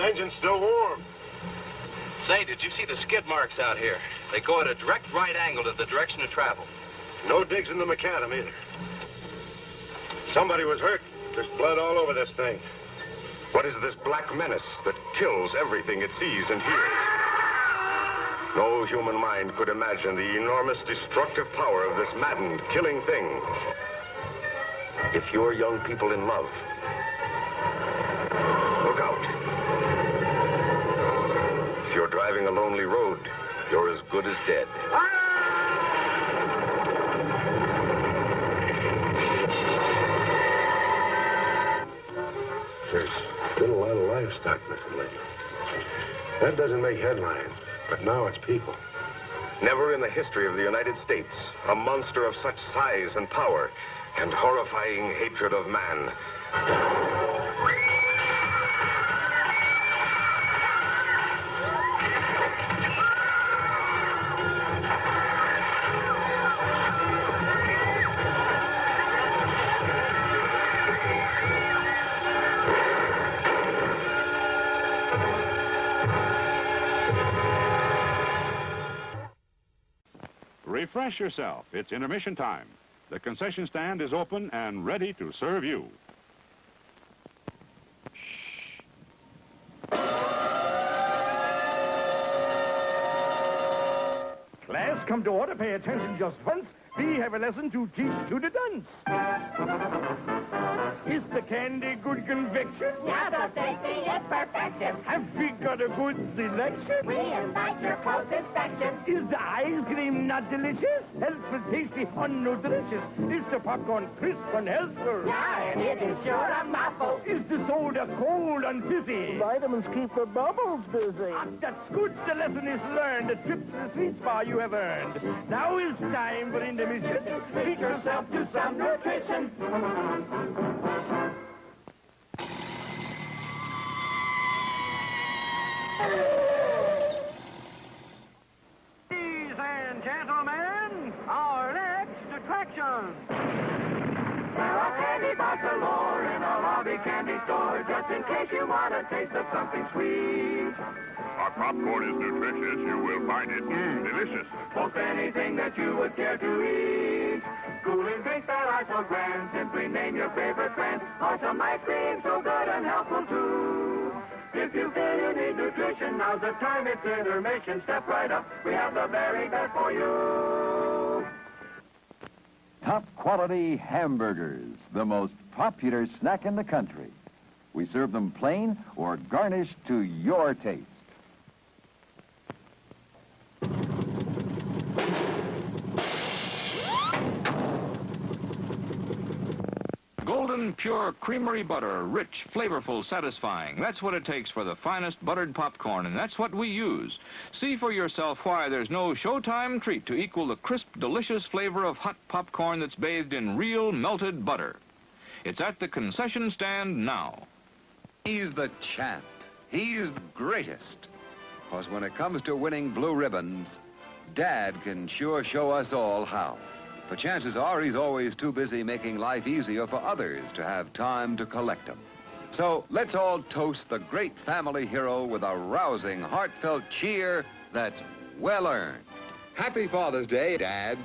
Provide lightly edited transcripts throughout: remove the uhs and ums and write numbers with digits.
engine's still warm. Say, did you see the skid marks out here? They go at a direct right angle to the direction of travel. No digs in the macadam either. Somebody was hurt. There's blood all over this thing. What is this black menace that kills everything it sees and hears? No human mind could imagine the enormous destructive power of this maddened, killing thing. If you're young people in love, look out. If you're driving a lonely road, you're as good as dead. There's been a lot of livestock missing lately. That doesn't make headlines, but now it's people. Never in the history of the United States, a monster of such size and power and horrifying hatred of man. Refresh yourself. It's intermission time. The concession stand is open and ready to serve you. Class, come to order. Pay attention just once. We have a lesson to teach to the dunce. Is the candy good conviction? Now the tasting is perfection. Have we got a good selection? We invite your close inspection. Is the ice cream not delicious? Healthful, tasty, nutritious. Is the popcorn crisp and healthful? Yeah, and it is sure a mouthful. Is the soda cold and fizzy? Vitamins keep the bubbles busy. That's good. The lesson is learned. The trip to the sweet spot you have earned. Now is time for intermission. Treat yourself to some nutrition. Ladies and gentlemen, our next attraction. There are candy bars galore in a lobby candy store, just in case you want a taste of something sweet. Our popcorn is nutritious. You will find it delicious. Most anything that you would care to eat. Cooling drinks that are so grand, simply name your favorite brand. Or some ice cream so good and helpful too. If you feel you need nutrition, now's the time, it's intermission. Step right up, we have the very best for you. Top quality hamburgers, the most popular snack in the country. We serve them plain or garnished to your taste. Golden pure creamery butter, rich, flavorful, satisfying. That's what it takes for the finest buttered popcorn, and that's what we use. See for yourself why there's no Showtime treat to equal the crisp, delicious flavor of hot popcorn that's bathed in real melted butter. It's at the concession stand now. He's the champ. He's the greatest. Because when it comes to winning blue ribbons, Dad can sure show us all how. But chances are he's always too busy making life easier for others to have time to collect them. So let's all toast the great family hero with a rousing, heartfelt cheer that's well earned. Happy Father's Day, Dad.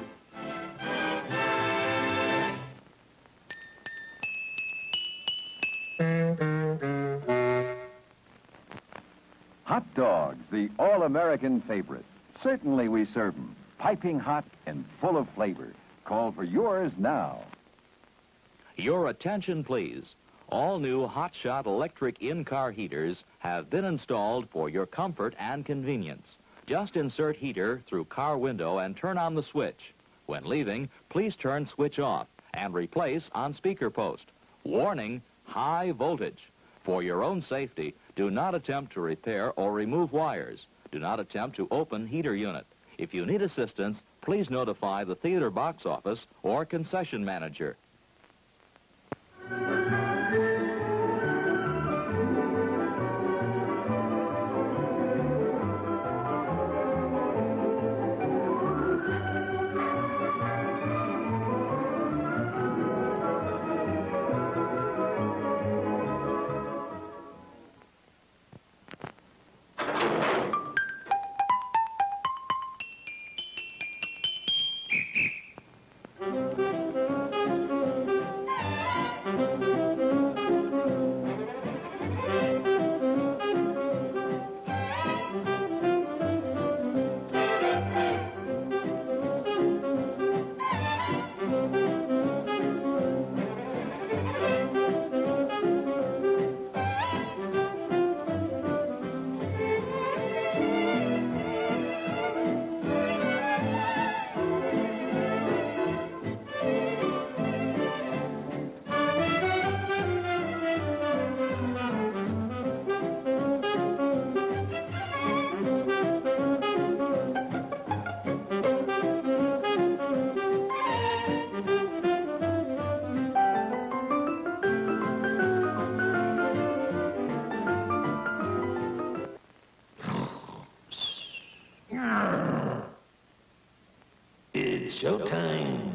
Hot dogs, the all-American favorite. Certainly we serve them, piping hot and full of flavor. Call for yours now. Your attention, please. All new Hot Shot electric in-car heaters have been installed for your comfort and convenience. Just insert heater through car window and turn on the switch. When leaving, please turn switch off and replace on speaker post. Warning, high voltage. For your own safety, do not attempt to repair or remove wires. Do not attempt to open heater unit. If you need assistance, please notify the theater box office or concession manager. showtime.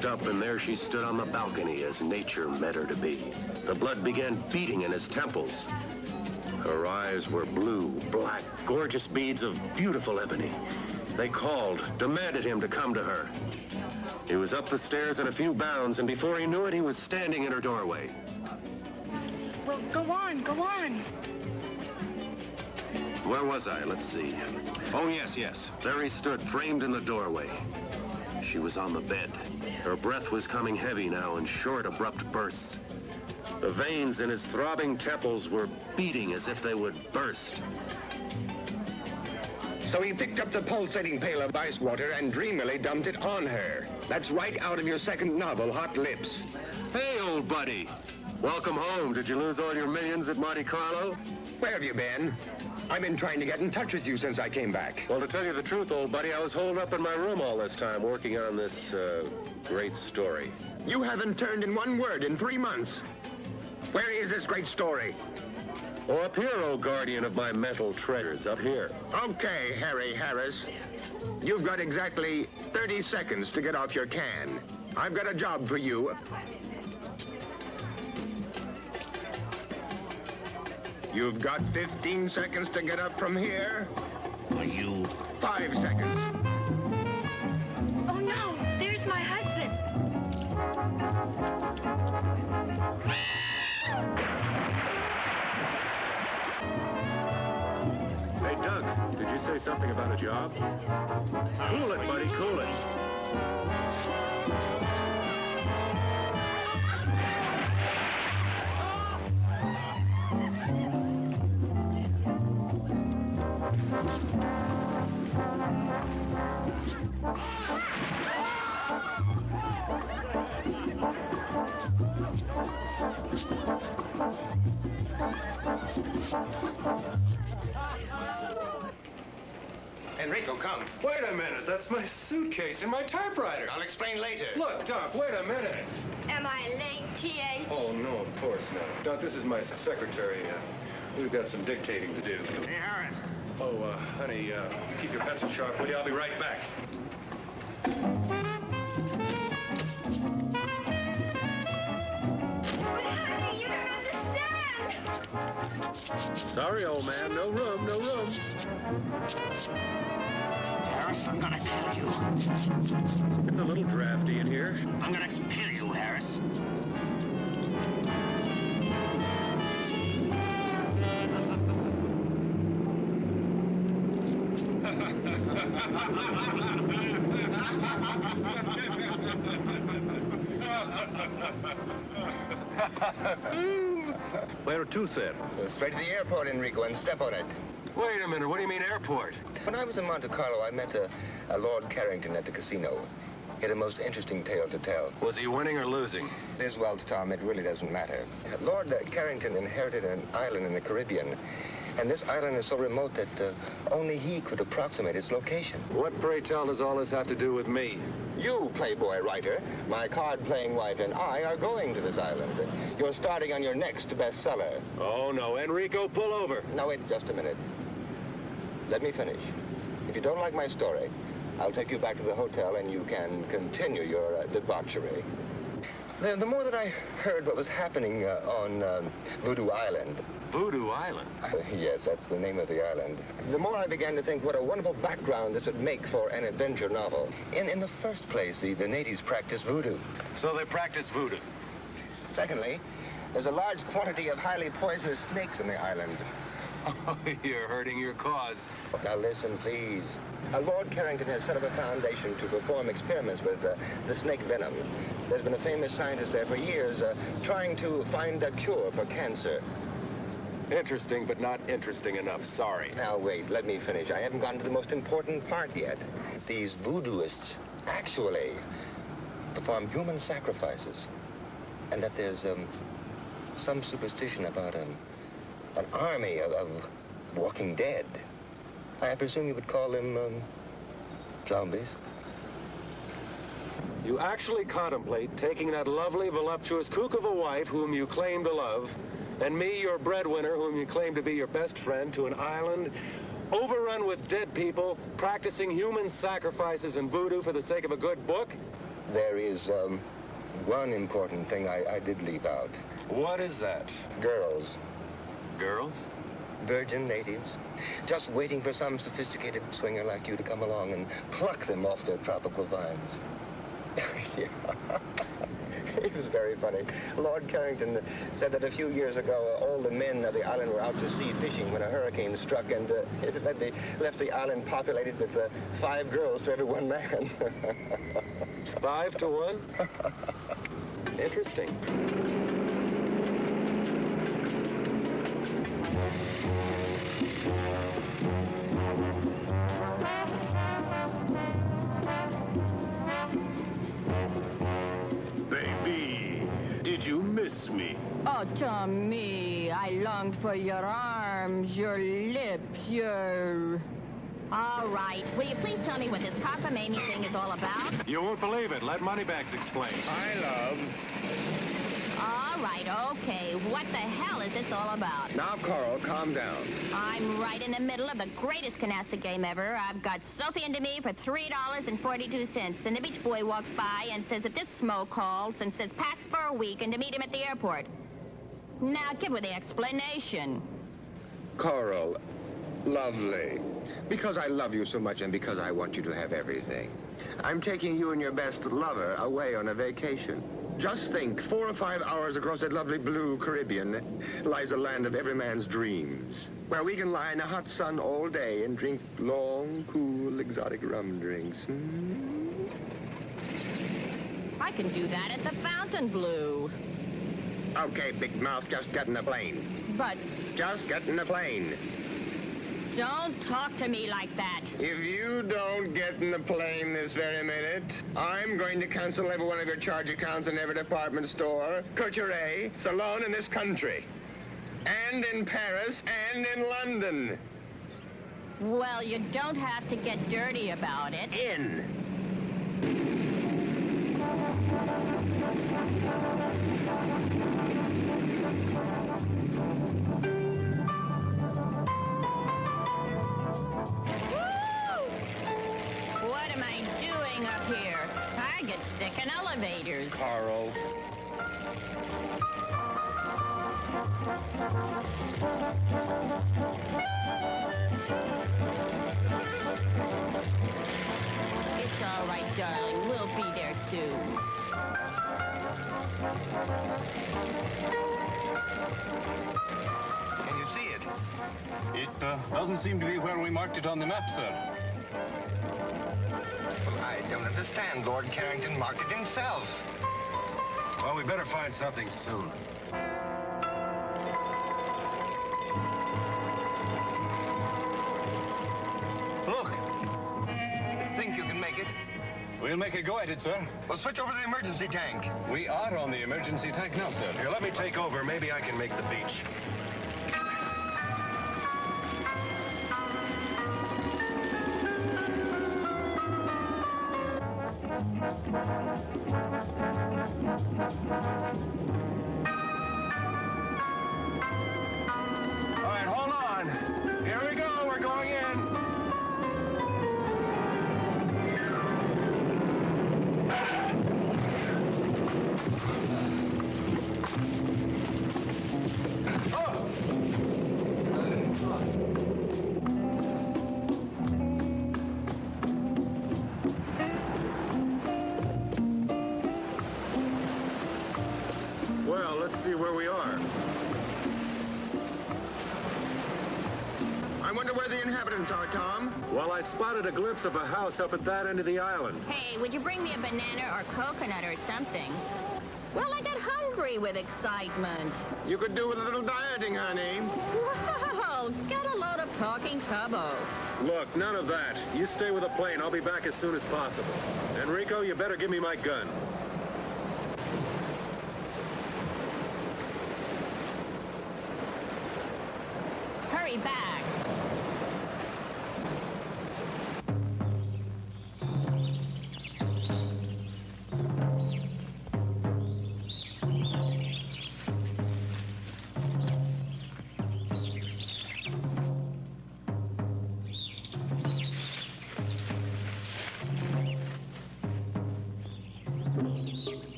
looked up, and there she stood on the balcony as nature meant her to be. The blood began beating in his temples. Her eyes were blue, black, gorgeous beads of beautiful ebony. They called, demanded him to come to her. He was up the stairs in a few bounds, and before he knew it, he was standing in her doorway. Well, go on, go on. Where was I? Let's see. Oh, yes. There he stood, framed in the doorway. She was on the bed. Her breath was coming heavy now in short, abrupt bursts. The veins in his throbbing temples were beating as if they would burst. So he picked up the pulsating pail of ice water and dreamily dumped it on her. That's right out of your second novel, Hot Lips. Hey, old buddy. Welcome home. Did you lose all your millions at Monte Carlo? Where have you been? I've been trying to get in touch with you since I came back. Well, to tell you the truth, old buddy, I was holed up in my room all this time working on this, great story. You haven't turned in one word in 3 months. Where is this great story? Oh, up here, old guardian of my mental treasures, up here. Okay, Harry Harris. You've got exactly 30 seconds to get off your can. I've got a job for you. You've got 15 seconds to get up from here. Are you? 5 seconds. Oh, no, there's my husband. Hey, Doug, did you say something about a job? Cool it, buddy, cool it. Enrico, come. Wait a minute, that's my suitcase and my typewriter. I'll explain later. Look, Doc, wait a minute. Am I late, T.H.? Oh, no, of course not. Doc, this is my secretary. We've got some dictating to do. Hey, Harris. Oh, honey, keep your pencil sharp, will you? I'll be right back. But, honey, you don't understand. Sorry, old man, no room, no room. Harris, I'm gonna kill you. It's a little drafty in here. I'm gonna kill you, Harris. Where to, sir? Straight to the airport, Enrico, and step on it. Wait a minute, what do you mean airport? When I was in Monte Carlo, I met a Lord Carrington at the casino. He had a most interesting tale to tell. Was he winning or losing? This, well, Tom, it really doesn't matter. Lord Carrington inherited an island in the Caribbean, and this island is so remote that only he could approximate its location. What, pray tell, does all this have to do with me? You, Playboy writer, my card-playing wife, and I are going to this island. You're starting on your next bestseller. Oh, no, Enrico, pull over. Now, wait just a minute. Let me finish. If you don't like my story, I'll take you back to the hotel and you can continue your debauchery. The more that I heard what was happening on Voodoo Island. Voodoo Island? Yes, that's the name of the island. The more I began to think what a wonderful background this would make for an adventure novel. In the first place, the natives practice voodoo. So they practice voodoo? Secondly, there's a large quantity of highly poisonous snakes in the island. Oh, you're hurting your cause. Now listen, please. Lord Carrington has set up a foundation to perform experiments with the snake venom. There's been a famous scientist there for years trying to find a cure for cancer. Interesting, but not interesting enough. Sorry. Now, wait, let me finish. I haven't gotten to the most important part yet. These voodooists actually perform human sacrifices. And that there's some superstition about an army of walking dead. I presume you would call them zombies. You actually contemplate taking that lovely, voluptuous kook of a wife whom you claim to love, and me, your breadwinner, whom you claim to be your best friend, to an island overrun with dead people, practicing human sacrifices and voodoo for the sake of a good book? There is one important thing I did leave out. What is that? Girls. Girls? Virgin natives. Just waiting for some sophisticated swinger like you to come along and pluck them off their tropical vines. Yeah. It was very funny. Lord Carrington said that a few years ago, all the men of the island were out to sea fishing when a hurricane struck, and they left the island populated with 5 girls to every 1 man. 5 to 1? Interesting. Did you miss me? Oh, Tommy, I longed for your arms, your lips, your... All right. Will you please tell me what this cockamamie thing is all about? You won't believe it. Let Moneybags explain. I love. All right, okay. What the hell is this all about? Now, Coral, calm down. I'm right in the middle of the greatest canasta game ever. I've got Sophie into me for $3.42, and the beach boy walks by and says that this smo calls and says pack for a week and to meet him at the airport. Now, give her the explanation. Coral, lovely. Because I love you so much and because I want you to have everything. I'm taking you and your best lover away on a vacation. Just think, 4 or 5 hours across that lovely blue Caribbean lies a land of every man's dreams, where we can lie in the hot sun all day and drink long, cool, exotic rum drinks. I can do that at the Fontainebleau. Okay, big mouth, just get in the plane. But... Just get in the plane. Don't talk to me like that. If you don't get in the plane this very minute, I'm going to cancel every one of your charge accounts in every department store, couturier, salon in this country. And in Paris, and in London. Well, you don't have to get dirty about it. What am I doing up here? I get sick in elevators. Carl. It's all right, darling. We'll be there soon. Can you see it? It doesn't seem to be where we marked it on the map, sir. Well, I don't understand. Lord Carrington marked it himself. Well, we better find something soon. Look. You think you can make it? We'll make a go at it, sir. Well, switch over to the emergency tank. We are on the emergency tank now, sir. Here, let me take over. Maybe I can make the beach. All right, hold on. Here we go. We're going in. Well, let's see where we are. I wonder where the inhabitants are, Tom. Well, I spotted a glimpse of a house up at that end of the island. Hey, would you bring me a banana or coconut or something? Well, I got hungry with excitement. You could do with a little dieting, honey. Well, get a load of talking tubbo. Look, none of that. You stay with the plane. I'll be back as soon as possible. Enrico, you better give me my gun. Hurry back.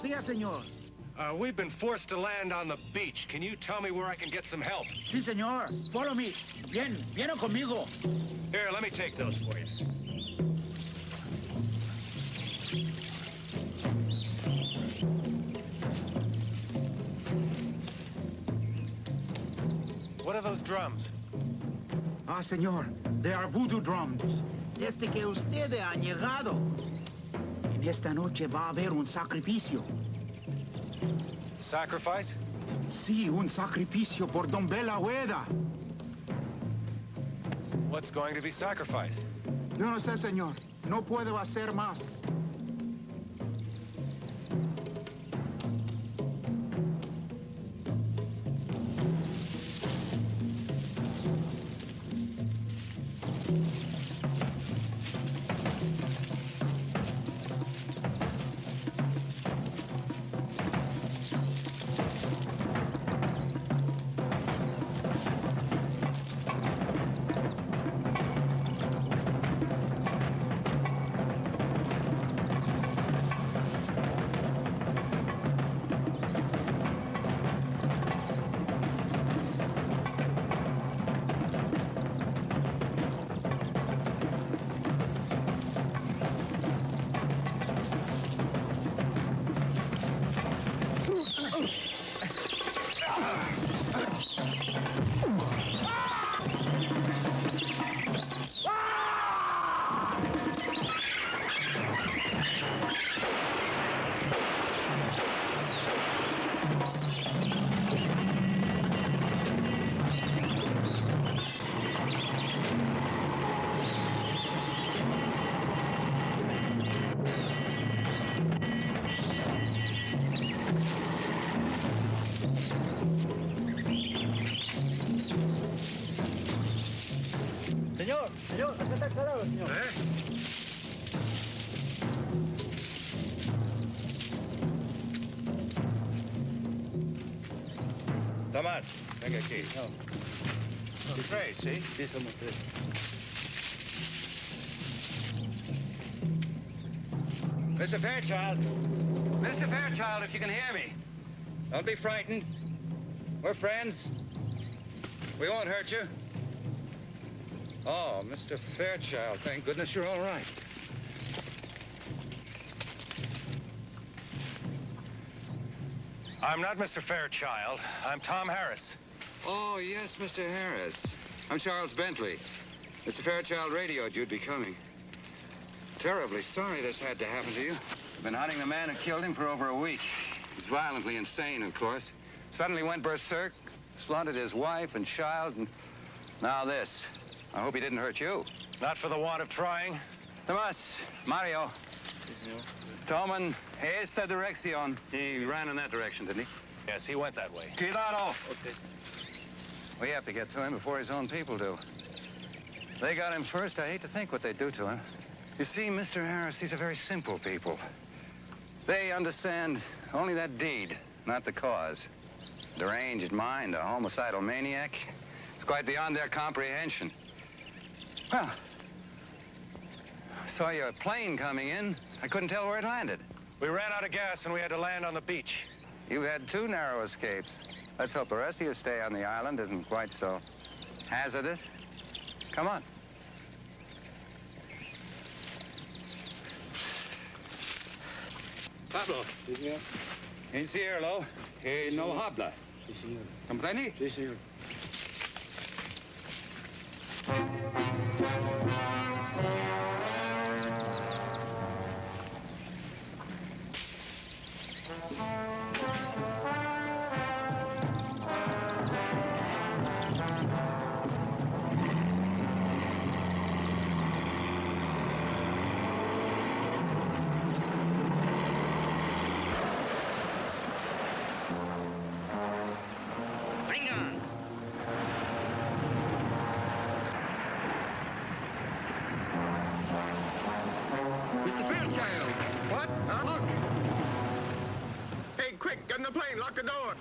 días, señor. We've been forced to land on the beach. Can you tell me where I can get some help? Sí, señor. Follow me. Viene conmigo. Here, let me take those for you. What are those drums? Ah, señor, they are voodoo drums. Desde que usted ha llegado, en esta noche va a haber un sacrificio. Sacrifice? Sí, un sacrificio por Don Bela Hueda. What's going to be sacrificed? Yo no sé, señor. No puedo hacer más. Señor, acá está el cadáver, señor. Tomás, venga aquí. Tú tres, ¿sí? Sí, somos tres. Mr. Fairchild. Mr. Fairchild, if you can hear me. Don't be frightened. We're friends. We won't hurt you. Oh, Mr. Fairchild, thank goodness you're all right. I'm not Mr. Fairchild. I'm Tom Harris. Oh, yes, Mr. Harris. I'm Charles Bentley. Mr. Fairchild radioed you'd be coming. Terribly sorry this had to happen to you. Been hunting the man who killed him for over a week. He's violently insane, of course. Suddenly went berserk, slaughtered his wife and child, and now this. I hope he didn't hurt you. Not for the want of trying. Tomás, Mario. Toman esta dirección. He ran in that direction, didn't he? Yes, he went that way. Cuidado. Okay. We have to get to him before his own people do. They got him first. I hate to think what they'd do to him. You see, Mr. Harris, these are very simple people. They understand only that deed, not the cause. Deranged mind, a homicidal maniac. It's quite beyond their comprehension. Well, I saw your plane coming in. I couldn't tell where it landed. We ran out of gas and we had to land on the beach. You had 2 narrow escapes. Let's hope the rest of your stay on the island isn't quite so hazardous. Come on. Pablo. Sí, señor. Enciérralo, que no habla. Sí, señor. ¿Comprende? Sí, señor. Mr. Fairchild! What? Huh? Look! Hey, quick, get in the plane. Lock the door.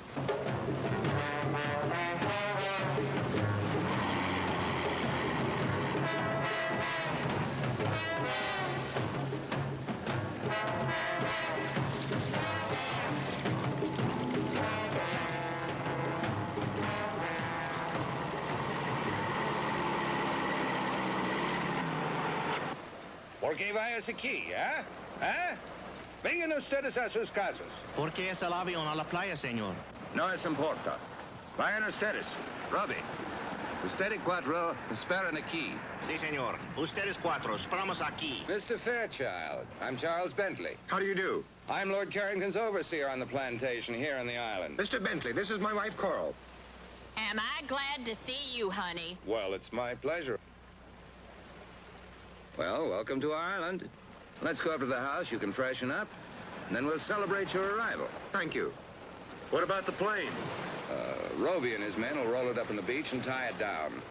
¿Por qué vayas aquí, eh? ¿Eh? Vengan ustedes a sus casas. ¿Por qué es el avión a la playa, señor? No es importa. Vayan ustedes. Robbie, usted y cuatro esperan aquí. Sí, señor. Ustedes cuatro, esperamos aquí. Mr. Fairchild, I'm Charles Bentley. How do you do? I'm Lord Carrington's overseer on the plantation here on the island. Mr. Bentley, this is my wife, Coral. Am I glad to see you, honey? Well, it's my pleasure. Well, welcome to our island. Let's go up to the house. You can freshen up, and then we'll celebrate your arrival. Thank you. What about the plane? Roby and his men will roll it up on the beach and tie it down.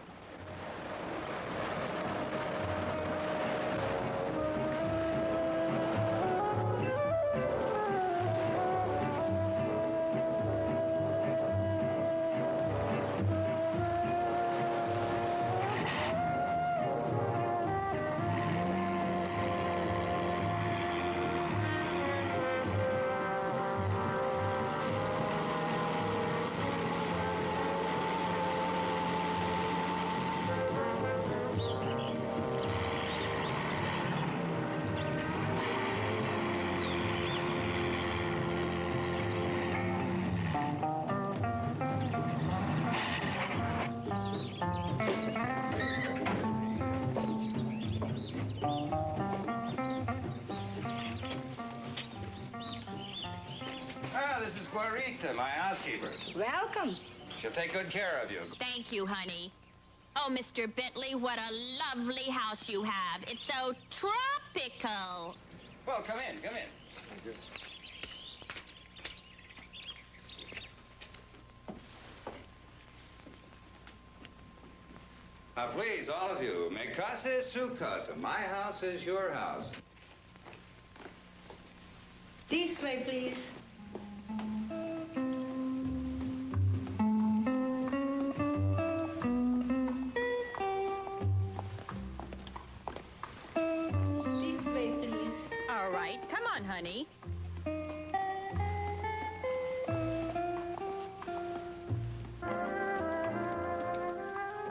This is Guarita, my housekeeper. Welcome. She'll take good care of you. Thank you, honey. Oh, Mr. Bentley, what a lovely house you have. It's so tropical. Well, come in, come in. Now, please, all of you, mi casa es su casa. My house is your house. This way, please. This way, please. All right, come on, honey.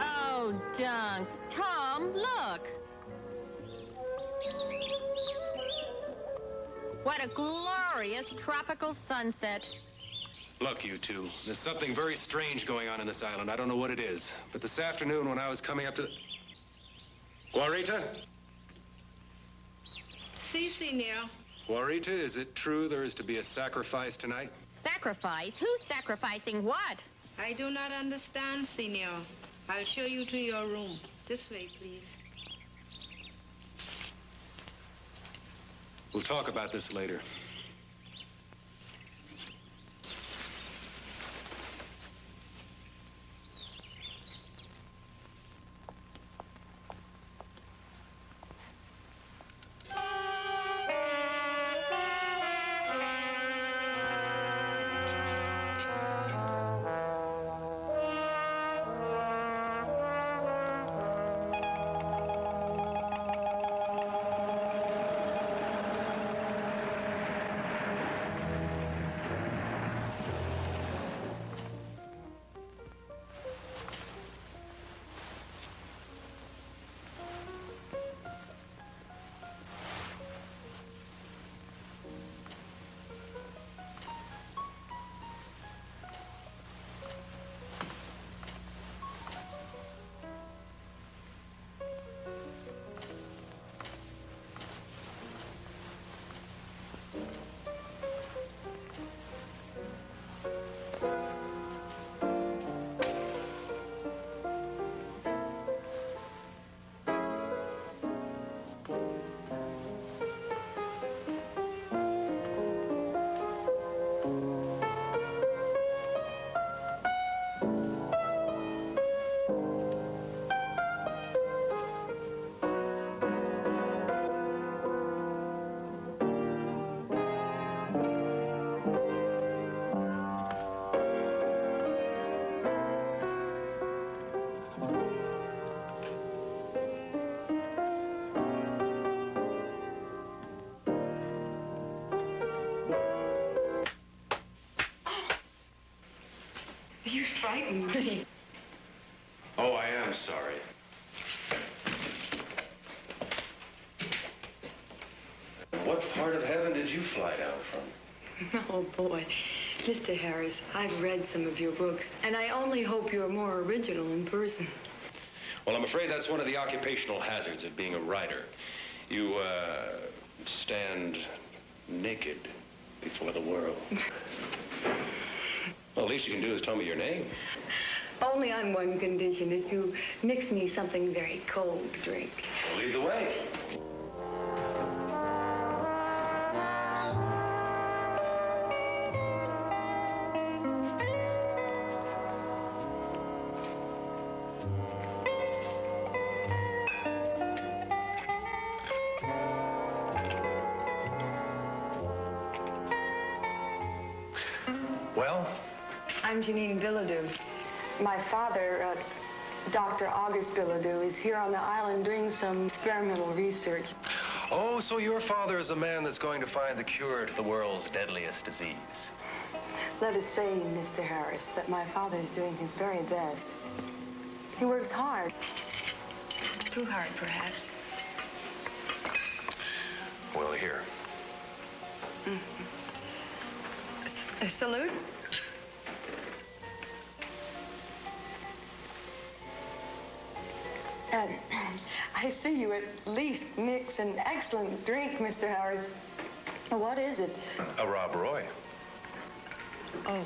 Oh, Dunk. Tom, look. What a glorious tropical sunset. Look, you two, there's something very strange going on in this island. I don't know what it is. But this afternoon when I was coming up to... Guarita? Si, senor. Guarita, is it true there is to be a sacrifice tonight? Sacrifice? Who's sacrificing what? I do not understand, senor. I'll show you to your room. This way, please. We'll talk about this later. You frightened me. Oh, I am sorry. What part of heaven did you fly down from? Oh, boy. Mr. Harris, I've read some of your books, and I only hope you're more original in person. Well, I'm afraid that's one of the occupational hazards of being a writer. You, stand naked before the world. Well, the least you can do is tell me your name. Only on one condition, if you mix me something very cold to drink. Well, lead the way. Well? I'm Janine Bilodeau. My father, Dr. August Bilodeau, is here on the island doing some experimental research. Oh, so your father is the man that's going to find the cure to the world's deadliest disease. Let us say, Mr. Harris, that my father is doing his very best. He works hard. Too hard, perhaps. Well, here. Salute. I see you at least mix an excellent drink, Mr. Harris. What is it? A Rob Roy. Oh.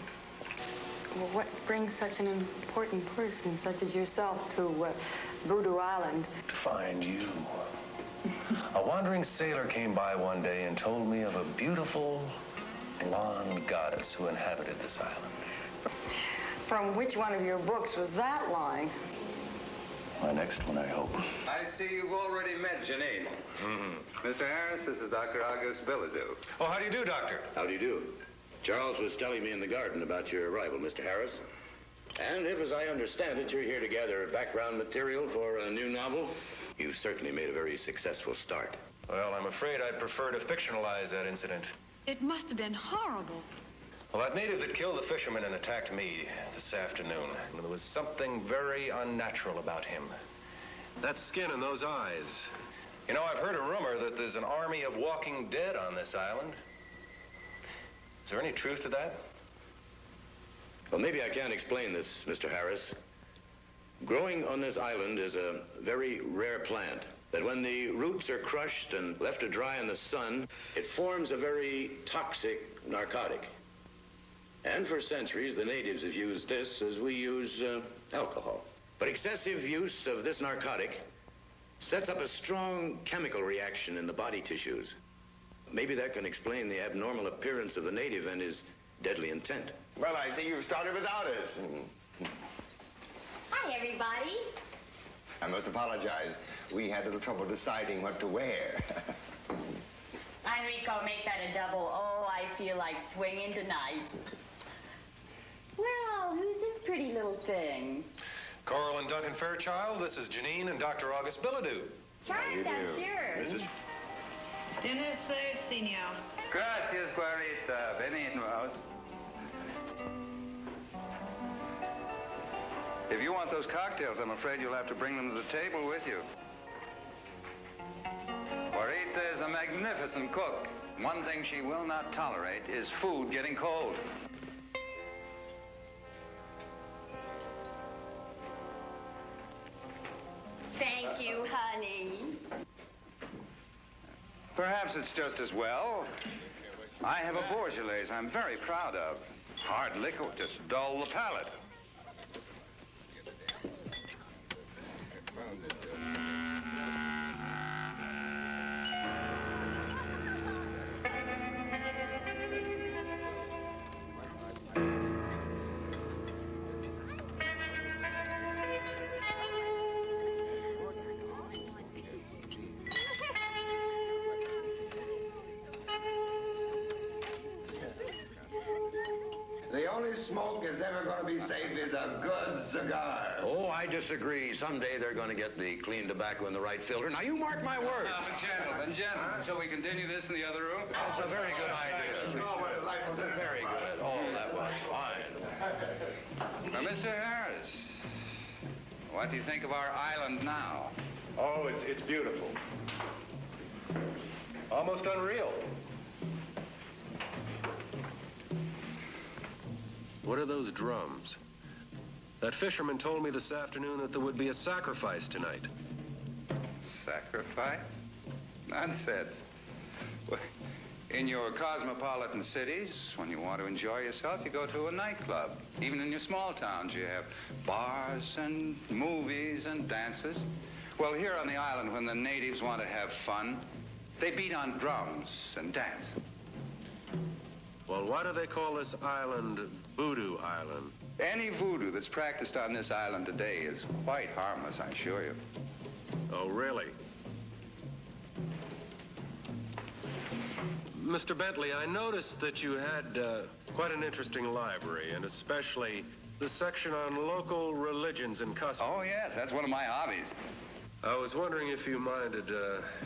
Well, what brings such an important person such as yourself to Voodoo Island? To find you. A wandering sailor came by one day and told me of a beautiful blonde goddess who inhabited this island. From which one of your books was that line? My next one, I hope. I see you've already met Janine. Mm-hmm. Mr. Harris, this is Dr. August Bilodeau. Oh, how do you do, Doctor? How do you do? Charles was telling me in the garden about your arrival, Mr. Harris. And if, as I understand it, you're here to gather background material for a new novel, you've certainly made a very successful start. Well, I'm afraid I'd prefer to fictionalize that incident. It must have been horrible. Well, that native that killed the fisherman and attacked me this afternoon, there was something very unnatural about him. That skin and those eyes. You know, I've heard a rumor that there's an army of walking dead on this island. Is there any truth to that? Well, maybe I can explain this, Mr. Harris. Growing on this island is a very rare plant that when the roots are crushed and left to dry in the sun, it forms a very toxic narcotic. And for centuries, the natives have used this as we use alcohol. But excessive use of this narcotic sets up a strong chemical reaction in the body tissues. Maybe that can explain the abnormal appearance of the native and his deadly intent. Well, I see you've started without us. Hi, everybody. I must apologize. We had a little trouble deciding what to wear. Enrico, make that a double. Oh, I feel like swinging tonight. Well, who's this pretty little thing? Coral and Duncan Fairchild, this is Janine and Dr. August Bilodeau. Charmed, I'm sure. Dinner served, senor. Gracias, Guarita. Benignos. If you want those cocktails, I'm afraid you'll have to bring them to the table with you. Guarita is a magnificent cook. One thing she will not tolerate is food getting cold. Thank you, honey. Perhaps it's just as well. I have a Beaujolais I'm very proud of. Hard liquor would just dull the palate. The only smoke that's ever going to be safe is a good cigar. Oh, I disagree. Someday they're going to get the clean tobacco in the right filter. Now, you mark my words. Gentlemen, shall we continue this in the other room? That's a very good idea. Very good. Oh, that was fine. Now, Mr. Harris, what do you think of our island now? Oh, it's beautiful. Almost unreal. What are those drums? That fisherman told me this afternoon that there would be a sacrifice tonight. Sacrifice? Nonsense. Well, in your cosmopolitan cities, when you want to enjoy yourself, you go to a nightclub. Even in your small towns, you have bars and movies and dances. Well, here on the island, when the natives want to have fun, they beat on drums and dance. Well, why do they call this island Voodoo Island? Any voodoo that's practiced on this island today is quite harmless, I assure you. Oh, really? Mr. Bentley, I noticed that you had quite an interesting library, and especially the section on local religions and customs. Oh, yes, that's one of my hobbies. I was wondering if you minded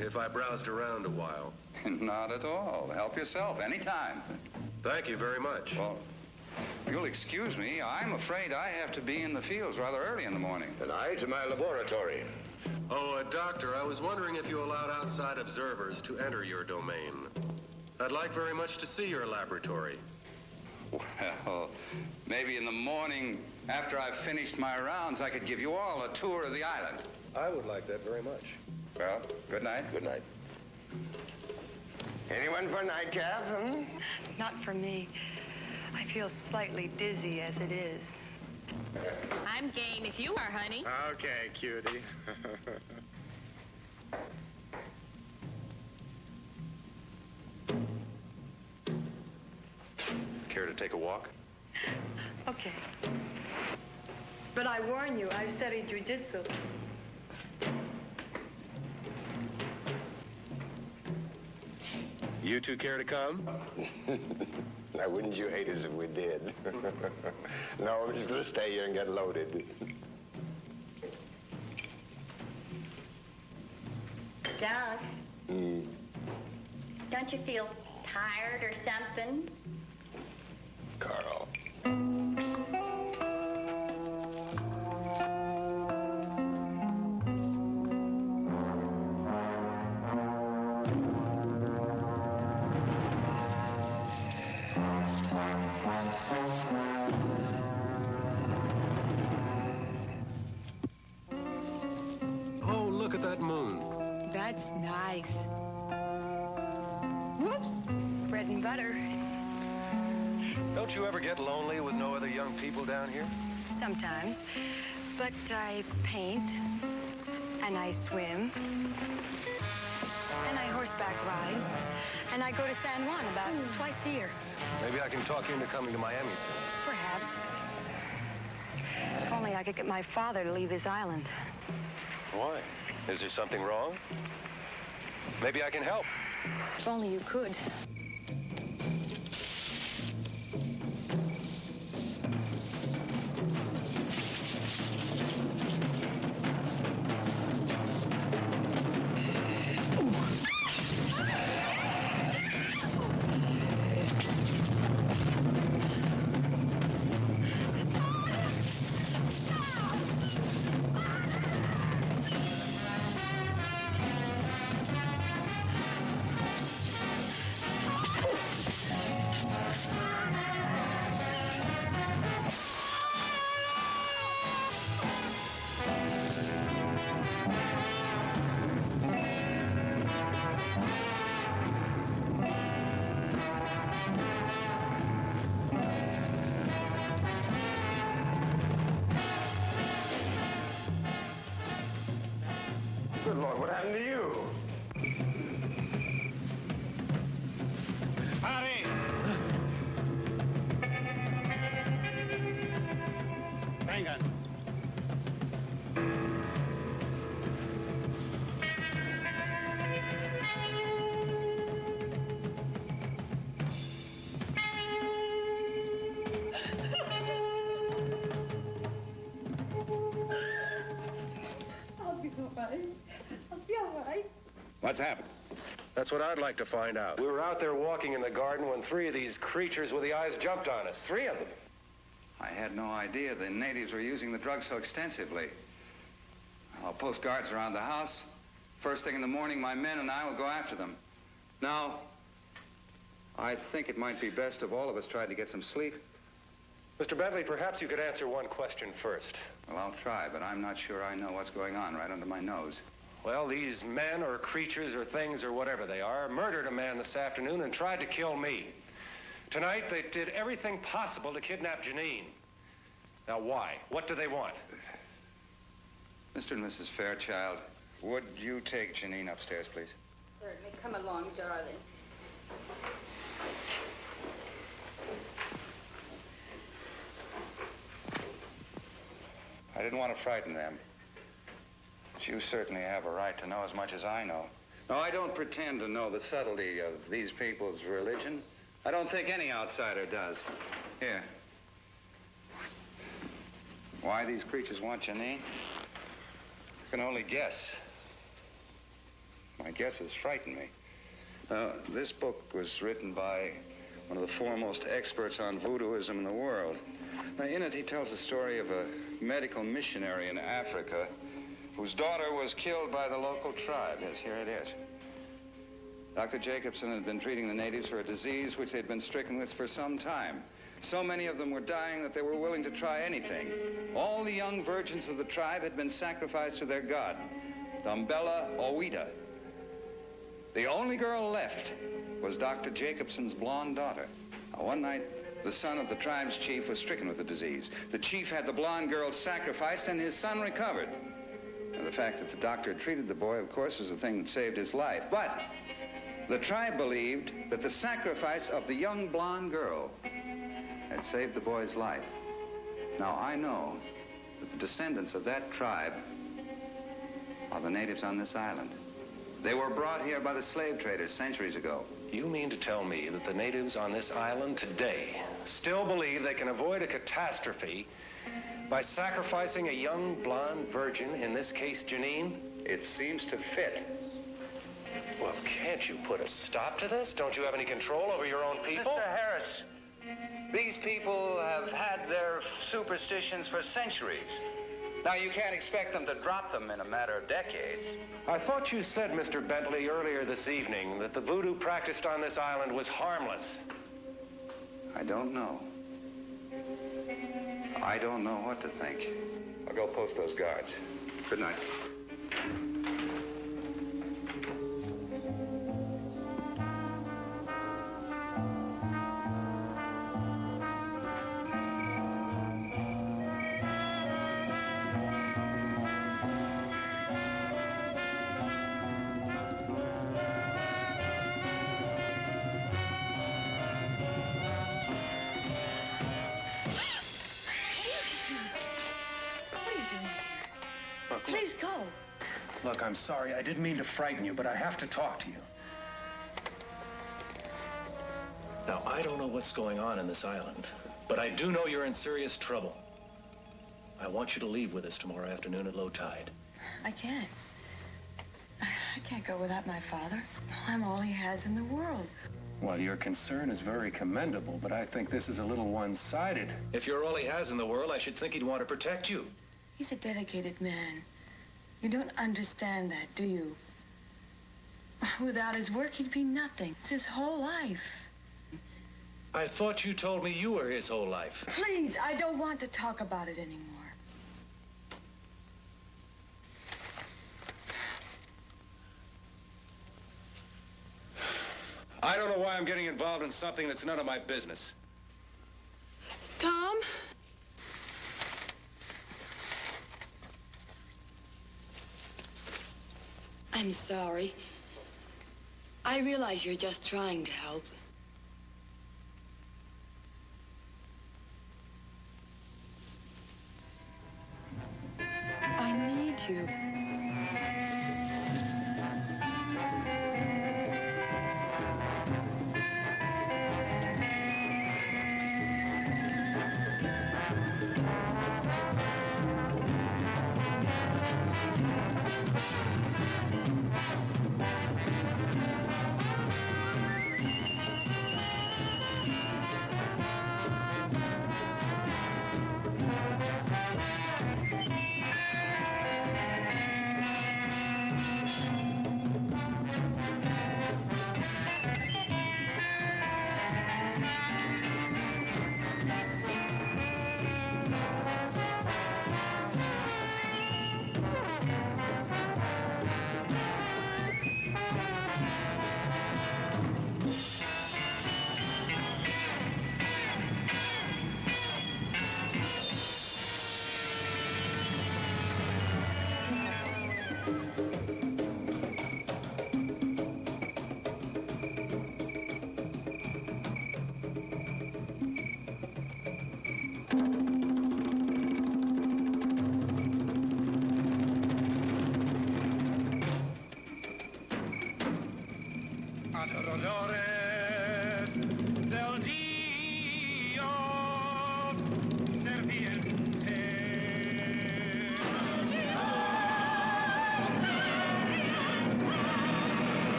if I browsed around a while. Not at all. Help yourself anytime. Thank you very much. Well, you'll excuse me. I'm afraid I have to be in the fields rather early in the morning. And I to my laboratory. Oh, Doctor, I was wondering if you allowed outside observers to enter your domain. I'd like very much to see your laboratory. Well, maybe in the morning, after I've finished my rounds, I could give you all a tour of the island. I would like that very much. Well, good night. Good night. Anyone for nightcap, Not for me. I feel slightly dizzy as it is. I'm game if you are, honey. Okay, cutie. Care to take a walk? Okay. But I warn you, I've studied jiu-jitsu. You two care to come? Now, wouldn't you hate us if we did? No, we're just going to stay here and get loaded. Doug, don't you feel tired or something? Carl. Oh, look at that moon. That's nice. Whoops. Bread and butter. Don't you ever get lonely with no other young people down here? Sometimes. But I paint, and I swim, and I horseback ride, and I go to San Juan about twice a year. Maybe I can talk you into coming to Miami soon. Perhaps. If only I could get my father to leave this island. Why? Is there something wrong? Maybe I can help. If only you could. Good Lord, what happened to you? Hurry! Vengan. I'll be all right. I'll be all right. What's happened? That's what I'd like to find out. We were out there walking in the garden when three of these creatures with the eyes jumped on us. Three of them. I had no idea the natives were using the drug so extensively. I'll post guards around the house. First thing in the morning, my men and I will go after them. Now, I think it might be best if all of us tried to get some sleep. Mr. Bentley, perhaps you could answer one question first. Well, I'll try, but I'm not sure I know what's going on right under my nose. Well, these men or creatures or things or whatever they are murdered a man this afternoon and tried to kill me. Tonight, they did everything possible to kidnap Janine. Now, why? What do they want? Mr. and Mrs. Fairchild, would you take Janine upstairs, please? Certainly. Come along, darling. I didn't want to frighten them. But you certainly have a right to know as much as I know. No, I don't pretend to know the subtlety of these people's religion. I don't think any outsider does. Here. Why these creatures want Janine? I can only guess. My guesses frighten me. This book was written by one of the foremost experts on voodooism in the world. Now, in it, he tells the story of a medical missionary in Africa whose daughter was killed by the local tribe. Yes, here it is. Dr. Jacobson had been treating the natives for a disease which they'd been stricken with for some time. So many of them were dying that they were willing to try anything. All the young virgins of the tribe had been sacrificed to their god, Dumbella Owita. The only girl left was Dr. Jacobson's blonde daughter. Now, one night, the son of the tribe's chief was stricken with the disease. The chief had the blonde girl sacrificed, and his son recovered. Now, the fact that the doctor had treated the boy, of course, was the thing that saved his life. But the tribe believed that the sacrifice of the young blonde girl had saved the boy's life. Now, I know that the descendants of that tribe are the natives on this island. They were brought here by the slave traders centuries ago. You mean to tell me that the natives on this island today still believe they can avoid a catastrophe by sacrificing a young blonde virgin, in this case, Janine? It seems to fit. Well, can't you put a stop to this? Don't you have any control over your own people? Mr. Harris, these people have had their superstitions for centuries. Now, you can't expect them to drop them in a matter of decades. I thought you said, Mr. Bentley, earlier this evening that the voodoo practiced on this island was harmless. I don't know. I don't know what to think. I'll go post those guards. Good night. Please go. Look, I'm sorry. I didn't mean to frighten you, but I have to talk to you. Now, I don't know what's going on in this island, but I do know you're in serious trouble. I want you to leave with us tomorrow afternoon at low tide. I can't. I can't go without my father. I'm all he has in the world. Well, your concern is very commendable, but I think this is a little one-sided. If you're all he has in the world, I should think he'd want to protect you. He's a dedicated man. You don't understand that, do you? Without his work, he'd be nothing. It's his whole life. I thought you told me you were his whole life. Please, I don't want to talk about it anymore. I don't know why I'm getting involved in something that's none of my business. Tom? I'm sorry. I realize you're just trying to help. I need you.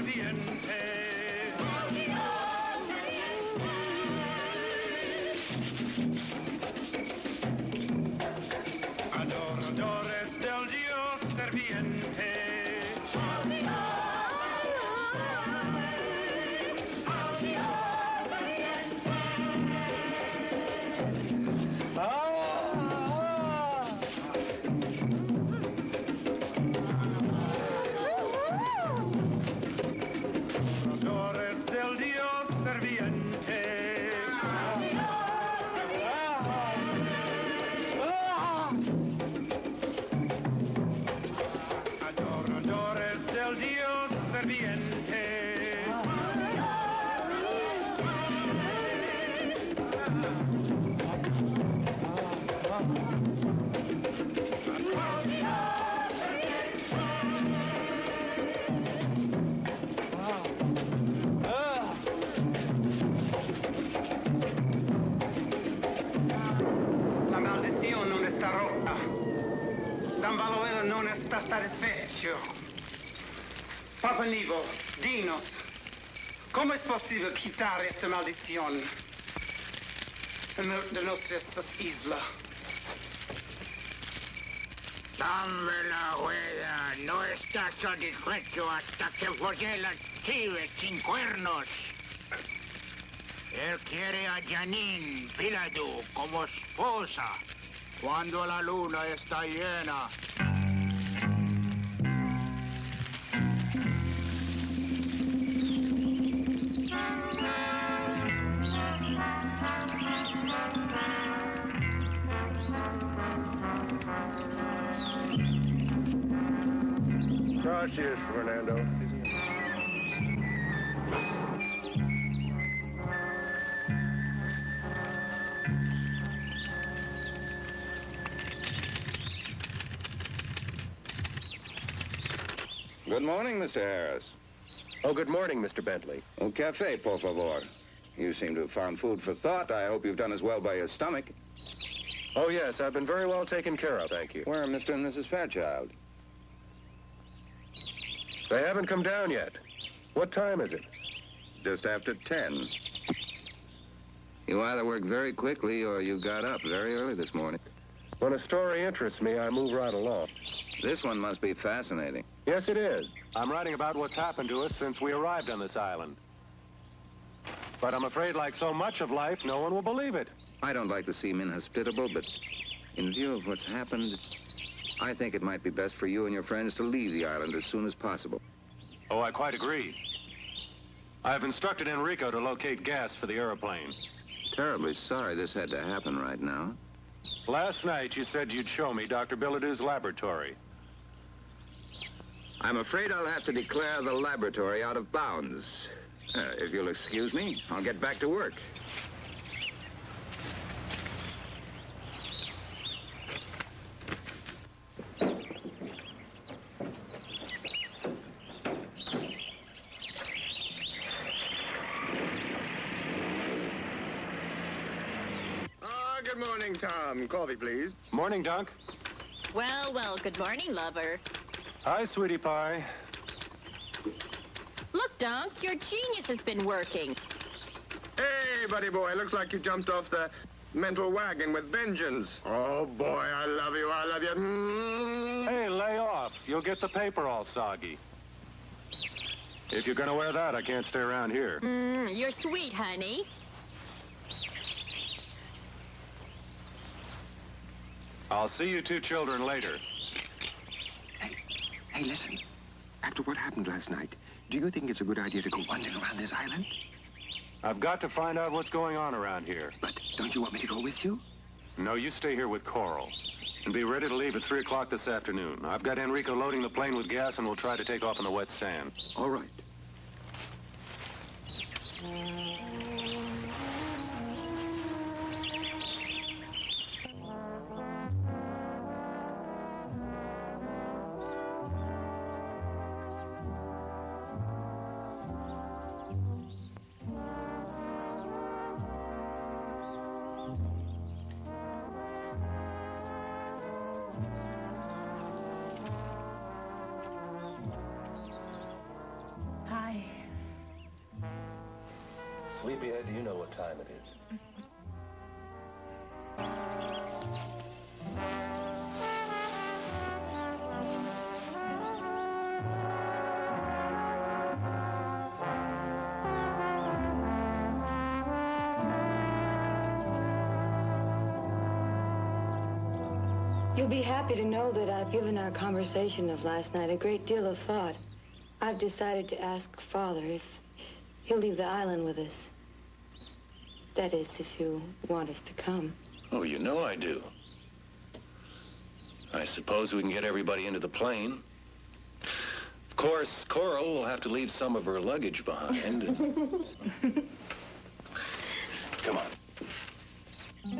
serpiente. Adoradores del Dios serpiente. Adoradores del Dios serpiente. Adoradores del Dios serpiente. La maldición non está rota. Dambaluelo non está satisfecho. Papa Nivo, dinos, ¿cómo es posible quitar esta maldición de nuestras islas? Dame la huella, no está satisfecho hasta que folle la chive sin cuernos. Él quiere a Janine Piladu como esposa cuando la luna está llena. Gracias, Fernando. Good morning, Mr. Harris. Oh, good morning, Mr. Bentley. Un café, por favor. You seem to have found food for thought. I hope you've done as well by your stomach. Oh, yes, I've been very well taken care of, thank you. Where are Mr. and Mrs. Fairchild? They haven't come down yet. What time is it? Just after 10. You either work very quickly or you got up very early this morning. When a story interests me, I move right along. This one must be fascinating. Yes, it is. I'm writing about what's happened to us since we arrived on this island. But I'm afraid, like so much of life, no one will believe it. I don't like to seem inhospitable, but in view of what's happened, I think it might be best for you and your friends to leave the island as soon as possible. Oh, I quite agree. I've instructed Enrico to locate gas for the airplane. Terribly sorry this had to happen right now. Last night, you said you'd show me Dr. Billadue's laboratory. I'm afraid I'll have to declare the laboratory out of bounds. If you'll excuse me, I'll get back to work. Good morning, Tom. Coffee, please. Morning, Dunk. Well, well, good morning, lover. Hi, sweetie pie. Look, Dunk, your genius has been working. Hey, buddy boy, looks like you jumped off the mental wagon with vengeance. Oh, boy, I love you, I love you. Hey, lay off. You'll get the paper all soggy. If you're gonna wear that, I can't stay around here. You're sweet, honey. I'll see you two children later. Hey, listen. After what happened last night, do you think it's a good idea to go wandering around this island? I've got to find out what's going on around here. But don't you want me to go with you? No, you stay here with Coral. And be ready to leave at 3 o'clock this afternoon. I've got Enrico loading the plane with gas, and we'll try to take off on the wet sand. All right. Sleepyhead, do you know what time it is? You'll be happy to know that I've given our conversation of last night a great deal of thought. I've decided to ask Father if he'll leave the island with us. That is, if you want us to come. Oh, you know I do. I suppose we can get everybody into the plane. Of course, Coral will have to leave some of her luggage behind. Come on.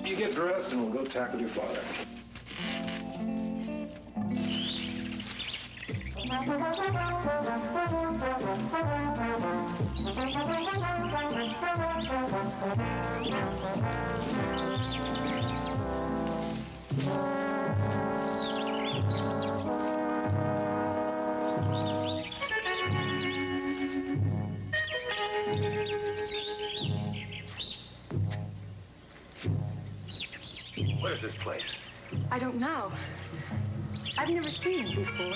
You get dressed and we'll go tackle your father. What is this place? I don't know. I've never seen it before.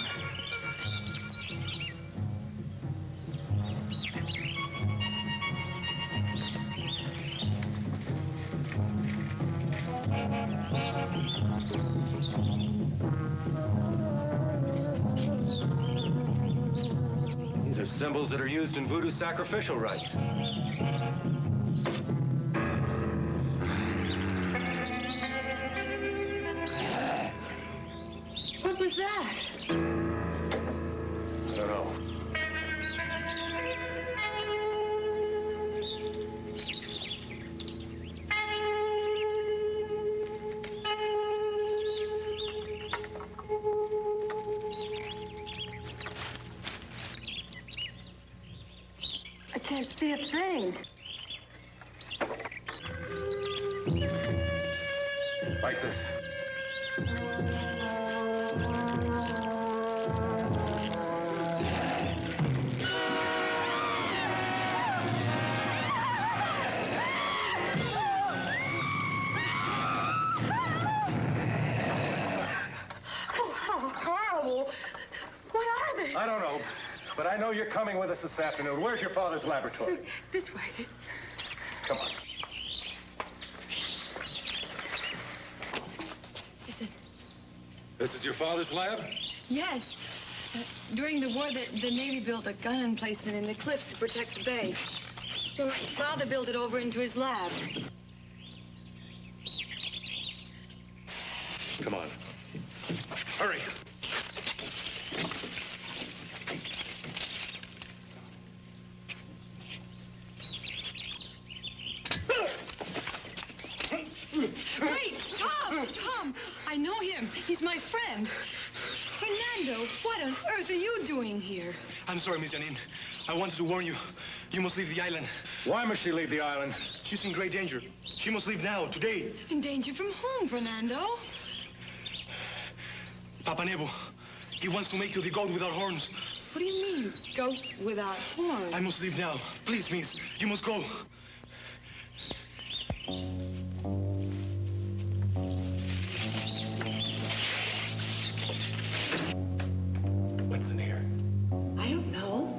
These are symbols that are used in voodoo sacrificial rites. What was that? I don't know. I can't see a thing. Like this. Oh, how horrible. What are they? I don't know, but I know you're coming with us this afternoon. Where's your father's laboratory? This way. Come on. This is it. This is your father's lab? Yes. During the war, the Navy built a gun emplacement in the cliffs to protect the bay. Well, Father built it over into his lab. Come on. Hurry. Wait, Tom! Tom! I know him. He's my friend. Fernando, what on earth are you doing here? I'm sorry, Miss Janine. I wanted to warn you. You must leave the island. Why must she leave the island? She's in great danger. She must leave now, today. In danger from whom, Fernando? Papa Nebo. He wants to make you the goat without horns. What do you mean, goat without horns? I must leave now. Please, Miss. You must go. What's in here? I don't know.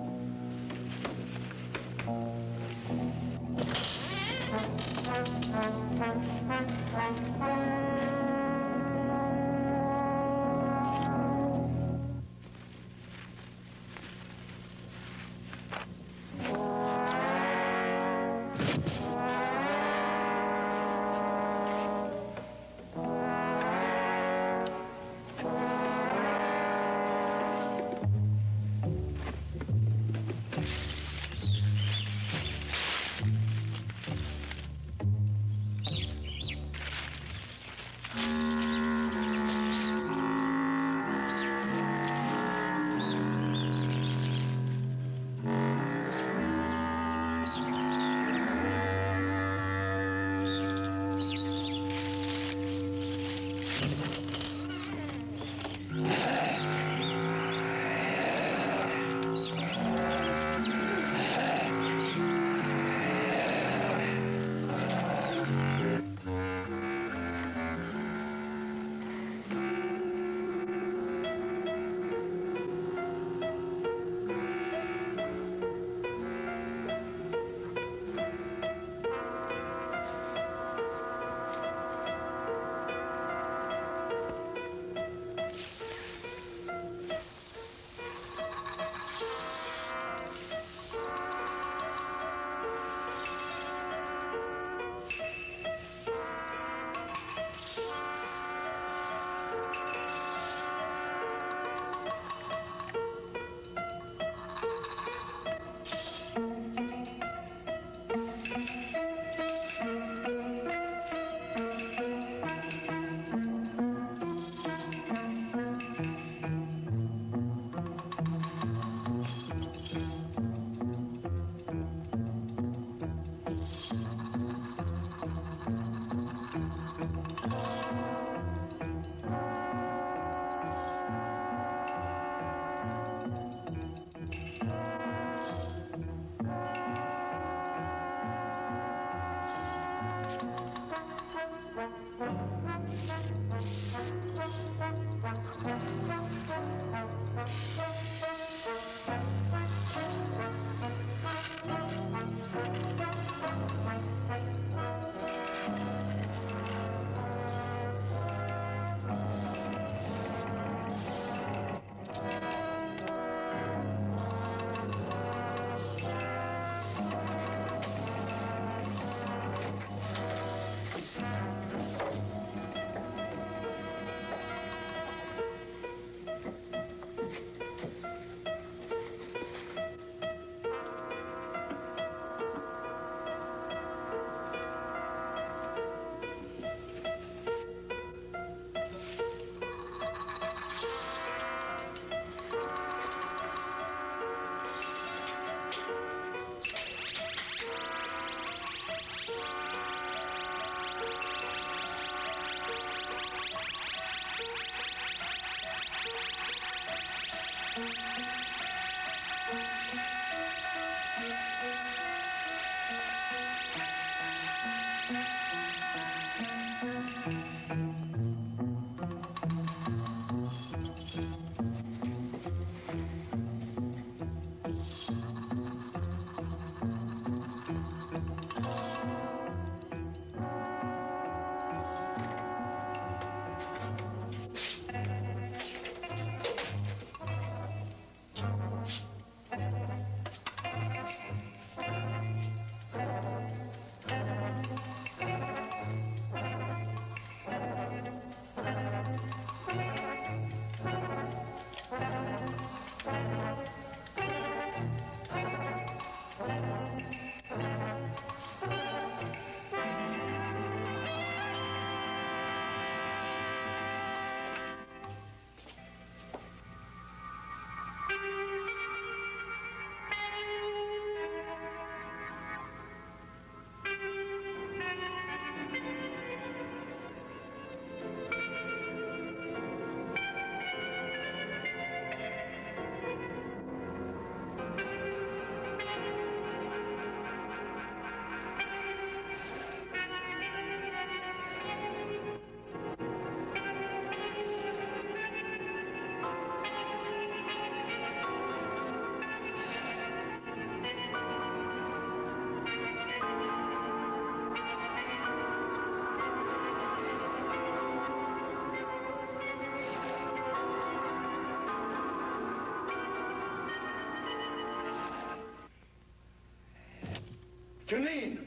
Janine!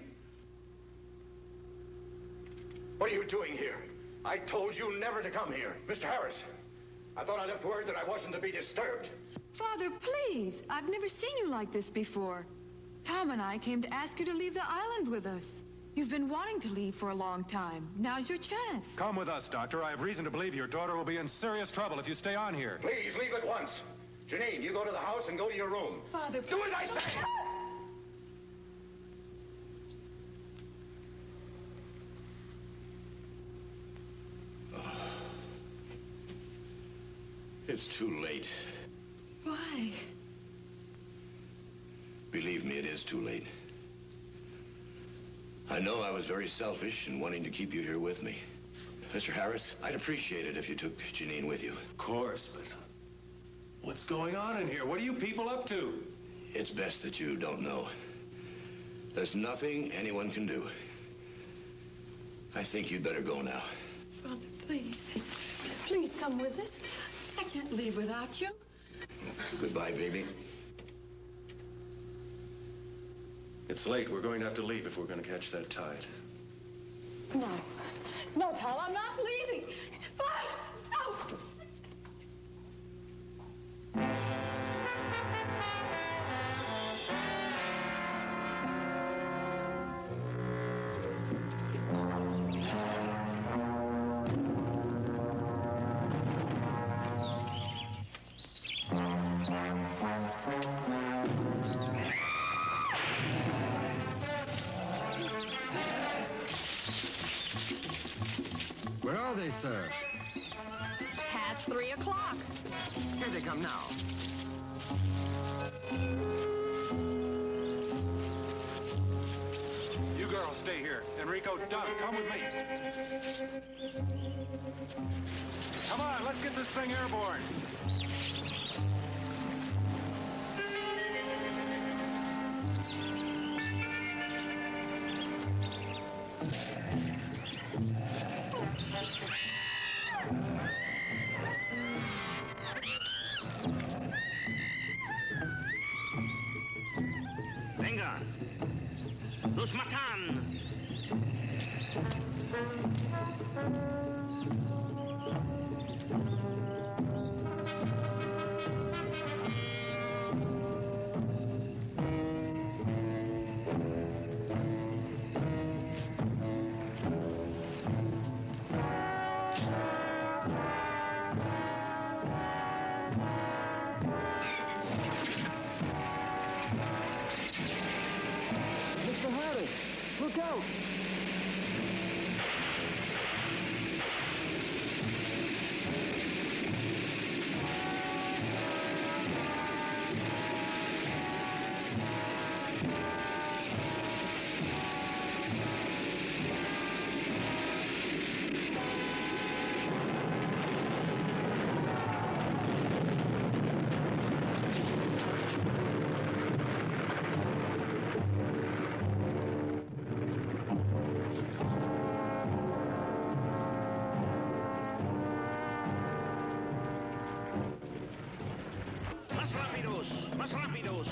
What are you doing here? I told you never to come here. Mr. Harris, I thought I left word that I wasn't to be disturbed. Father, please. I've never seen you like this before. Tom and I came to ask you to leave the island with us. You've been wanting to leave for a long time. Now's your chance. Come with us, Doctor. I have reason to believe your daughter will be in serious trouble if you stay on here. Please, leave at once. Janine, you go to the house and go to your room. Father, do as I say! It's too late. Why? Believe me, it is too late. I know I was very selfish in wanting to keep you here with me. Mr. Harris, I'd appreciate it if you took Janine with you. Of course, but what's going on in here? What are you people up to? It's best that you don't know. There's nothing anyone can do. I think you'd better go now. Father, please. Please come with us. I can't leave without you. Goodbye, baby. It's late. We're going to have to leave if we're going to catch that tide. No. No, Tom, I'm not leaving. Bye. No. Where are they, sir? It's past 3 o'clock. Here they come now. You girls stay here. Enrico, Doug, come with me. Come on, let's get this thing airborne. Venga. Los matan. Mr. Harris, look out! Más rápidos, más rápidos.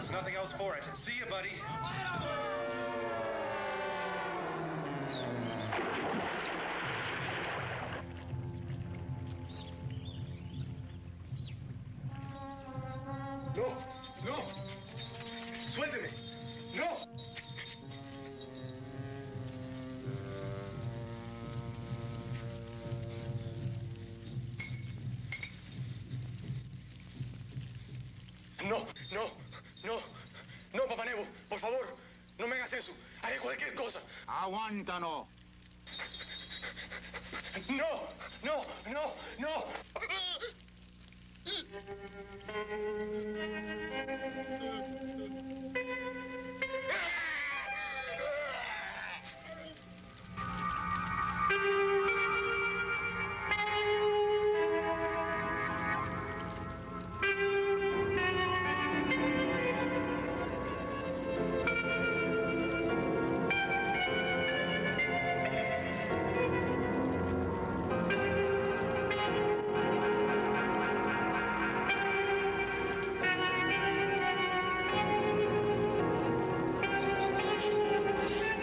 There's nothing else for it. See you, buddy. No, no. Suélteme. No. No, no, no. No, Papá Nebo, por favor, no me hagas eso. Haré cualquier cosa. Aguántalo. No, no, no, no.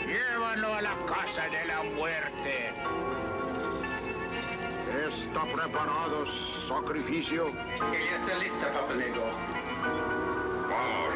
Llévalo a la casa de la muerte. ¿Está preparado sacrificio? Ella está lista, Papa Nego. Vamos.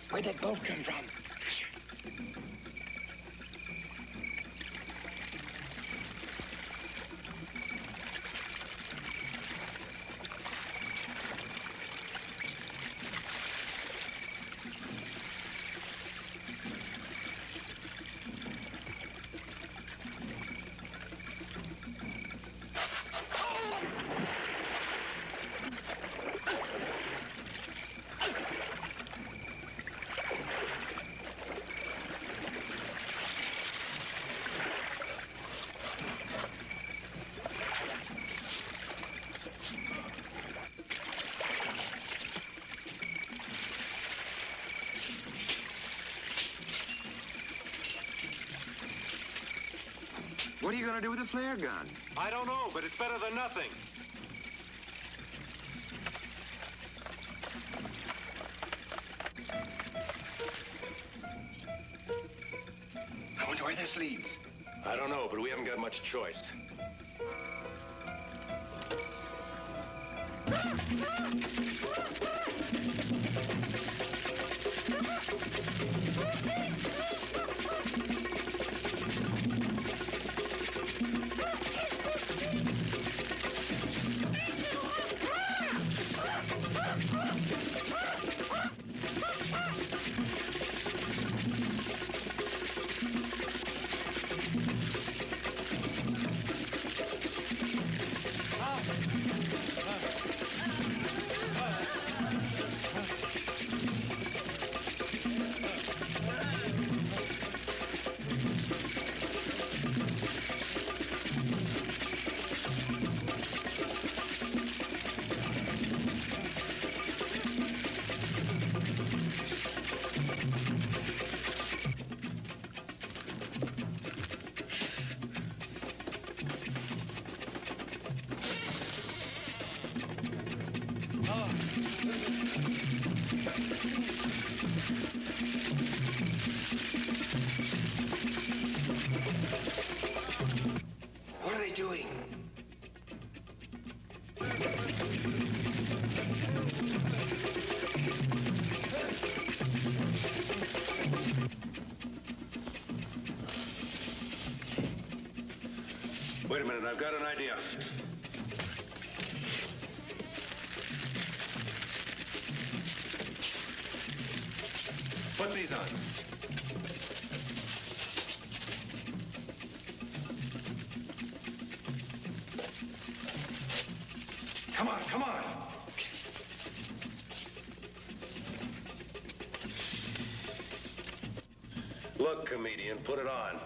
Where'd that boat come from? What are you going to do with the flare gun? I don't know, but it's better than nothing. I wonder where this leads. I don't know, but we haven't got much choice. What are they doing? Wait a minute, I've got an idea. Put these Ease on. Come on, come on. Look, comedian, put it on.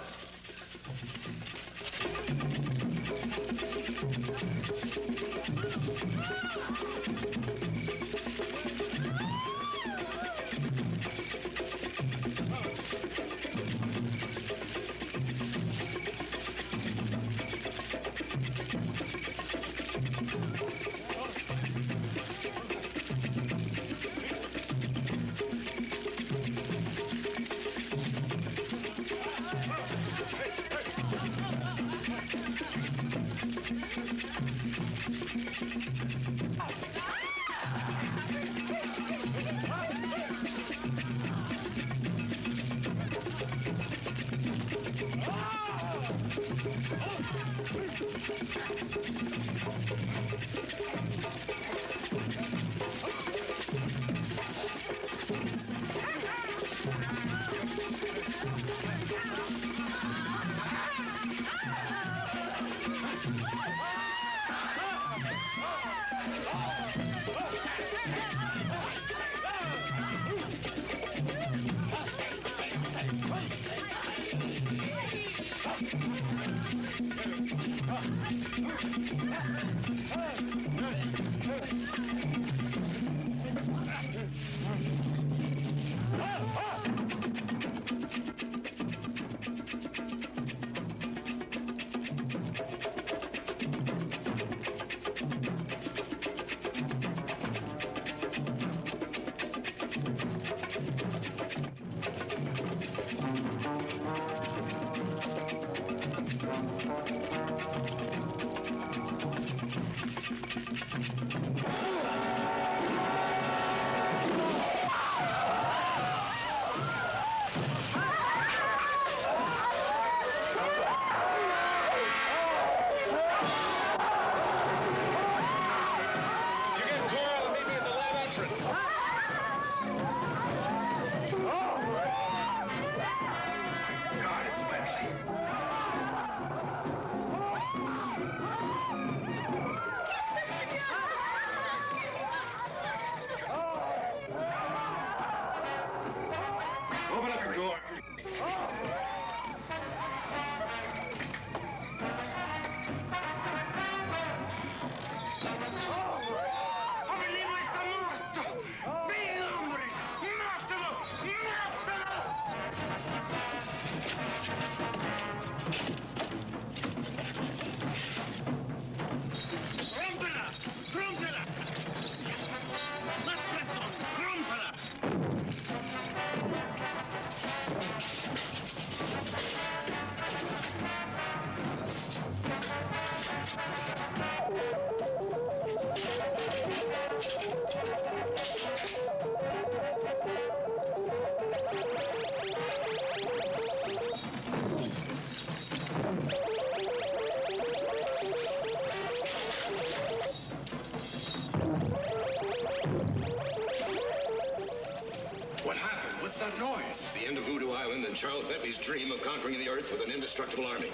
that noise? It's the end of Voodoo Island and Charles Bepi's dream of conquering the Earth with an indestructible army.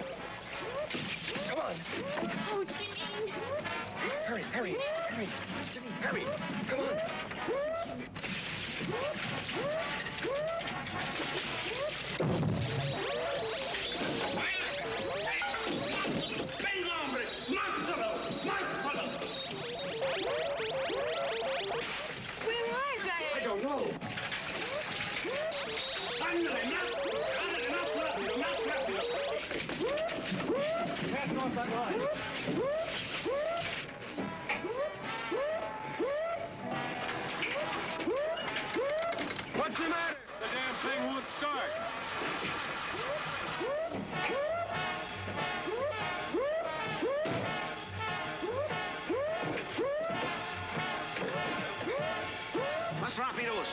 Come on. Oh, Janine. Hurry, hurry, hurry. Janine, hurry. Come on. Venga, hombre. Mátalo. Mátalo. Where was I? I don't know. Ándale, más. Ándale, más rápido, más rápido. Pass off that line. What's the matter? The damn thing won't start. Más rápidos.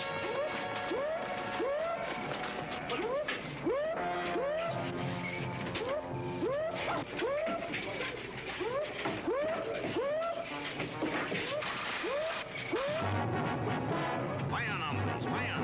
Vayan, hombres, vayan.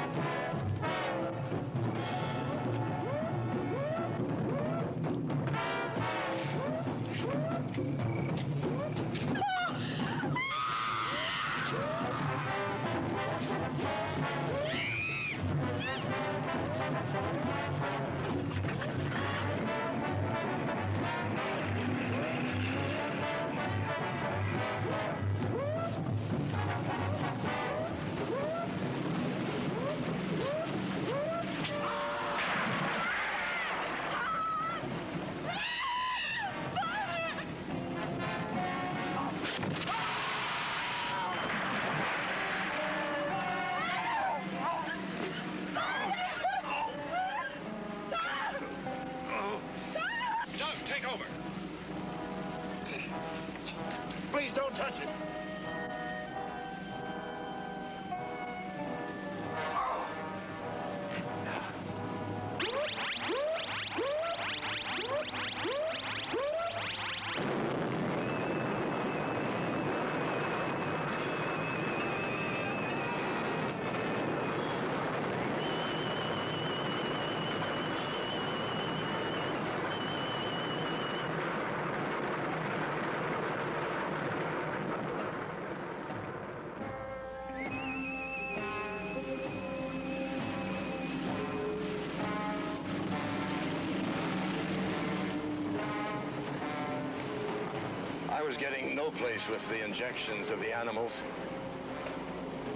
was getting no place with the injections of the animals.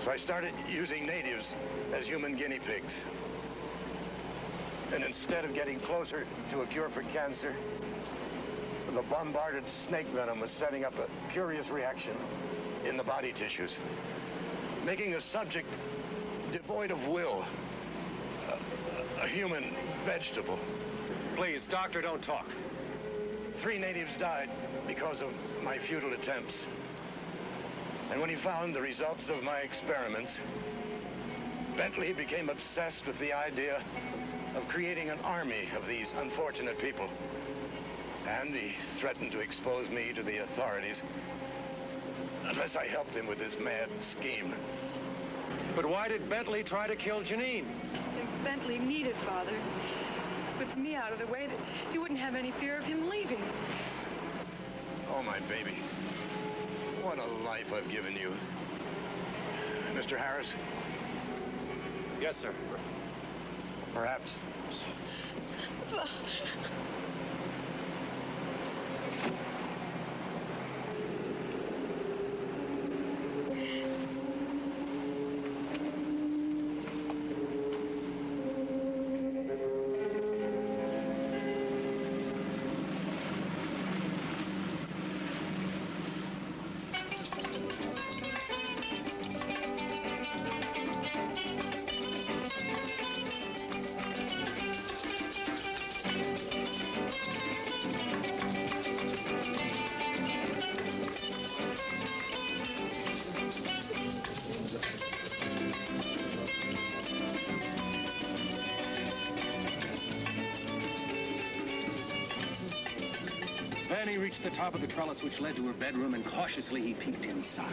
So I started using natives as human guinea pigs. And instead of getting closer to a cure for cancer, the bombarded snake venom was setting up a curious reaction in the body tissues, making the subject devoid of will, a human vegetable. Please, doctor, don't talk. 3 natives died because of my futile attempts. And when he found the results of my experiments, Bentley became obsessed with the idea of creating an army of these unfortunate people. And he threatened to expose me to the authorities unless I helped him with his mad scheme. But why did Bentley try to kill Janine? If Bentley needed Father, with me out of the way, that you wouldn't have any fear of him leaving. Oh, my baby. What a life I've given you. Mr. Harris? Yes, sir. Perhaps. Father. Fanny reached the top of the trellis which led to her bedroom, and cautiously he peeked inside.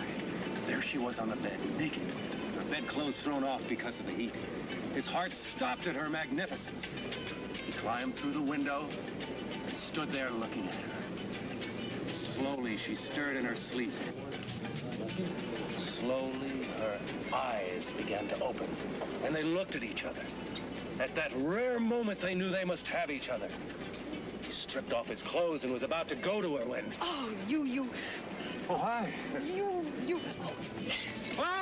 There she was on the bed, naked, her bedclothes thrown off because of the heat. His heart stopped at her magnificence. He climbed through the window and stood there looking at her. Slowly, she stirred in her sleep. Slowly, her eyes began to open, and they looked at each other. At that rare moment, they knew they must have each other. He stripped off his clothes and was about to go to her when... Oh, you... Oh, hi. You... Ah!